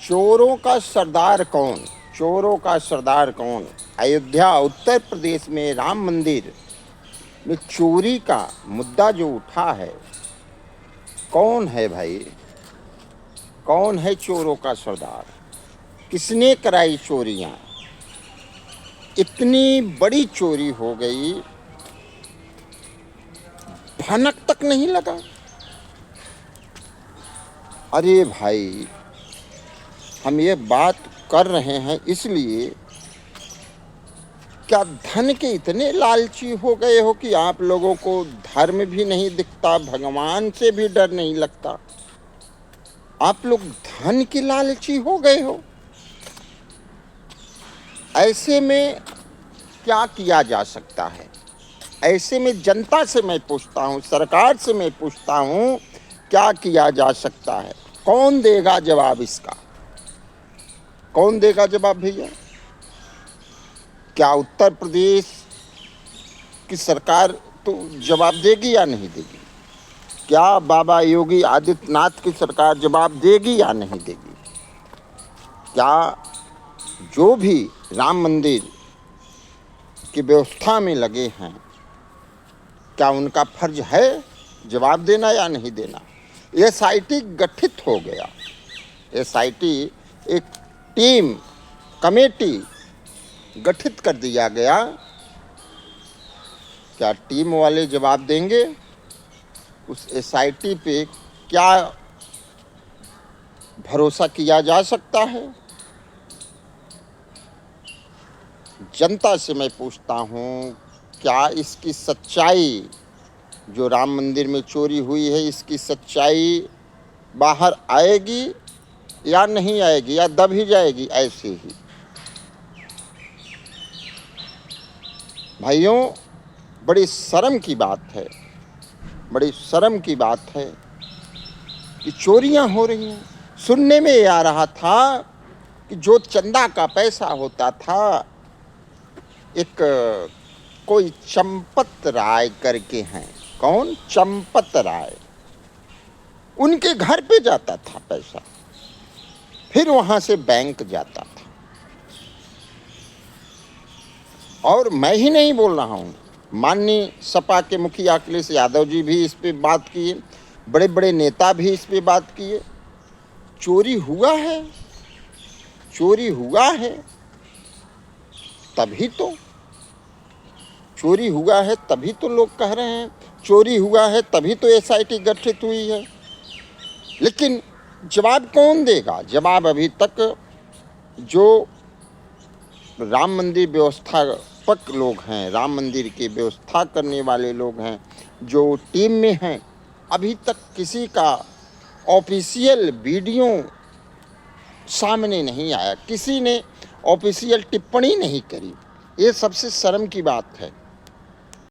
चोरों का सरदार कौन? चोरों का सरदार कौन? अयोध्या उत्तर प्रदेश में राम मंदिर में चोरी का मुद्दा जो उठा है, कौन है भाई? कौन है चोरों का सरदार? किसने कराई चोरियां? इतनी बड़ी चोरी हो गई, भनक तक नहीं लगा। अरे भाई, हम ये बात कर रहे हैं इसलिए, क्या धन के इतने लालची हो गए हो कि आप लोगों को धर्म भी नहीं दिखता, भगवान से भी डर नहीं लगता? आप लोग धन के लालची हो गए हो। ऐसे में क्या किया जा सकता है? ऐसे में जनता से मैं पूछता हूँ, सरकार से मैं पूछता हूँ, क्या किया जा सकता है? कौन देगा जवाब इसका? कौन देगा जवाब भैया? क्या उत्तर प्रदेश की सरकार तो जवाब देगी या नहीं देगी? क्या बाबा योगी आदित्यनाथ की सरकार जवाब देगी या नहीं देगी? क्या जो भी राम मंदिर की व्यवस्था में लगे हैं, क्या उनका फर्ज है जवाब देना या नहीं देना? एसआईटी गठित हो गया। एसआईटी, एक टीम, कमेटी गठित कर दिया गया। क्या टीम वाले जवाब देंगे? उस एसआईटी पे क्या भरोसा किया जा सकता है? जनता से मैं पूछता हूँ, क्या इसकी सच्चाई, जो राम मंदिर में चोरी हुई है, इसकी सच्चाई बाहर आएगी या नहीं आएगी, या दब ही जाएगी ऐसे ही? भाइयों, बड़ी शर्म की बात है, बड़ी शर्म की बात है कि चोरियां हो रही हैं। सुनने में ये आ रहा था कि जो चंदा का पैसा होता था, एक कोई चंपत राय करके हैं, कौन? चंपत राय, उनके घर पे जाता था पैसा, फिर वहां से बैंक जाता था। और मैं ही नहीं बोल रहा हूँ, माननीय सपा के मुखिया अखिलेश यादव जी भी इस पे बात किए, बड़े बड़े नेता भी इस पे बात किए। चोरी हुआ है, चोरी हुआ है, तभी तो चोरी हुआ है, तभी तो लोग कह रहे हैं चोरी हुआ है, तभी तो एसआईटी गठित हुई है। लेकिन जवाब कौन देगा? जवाब अभी तक जो राम मंदिर व्यवस्थापक लोग हैं, राम मंदिर की व्यवस्था करने वाले लोग हैं, जो टीम में हैं, अभी तक किसी का ऑफिशियल वीडियो सामने नहीं आया, किसी ने ऑफिशियल टिप्पणी नहीं करी। ये सबसे शर्म की बात है।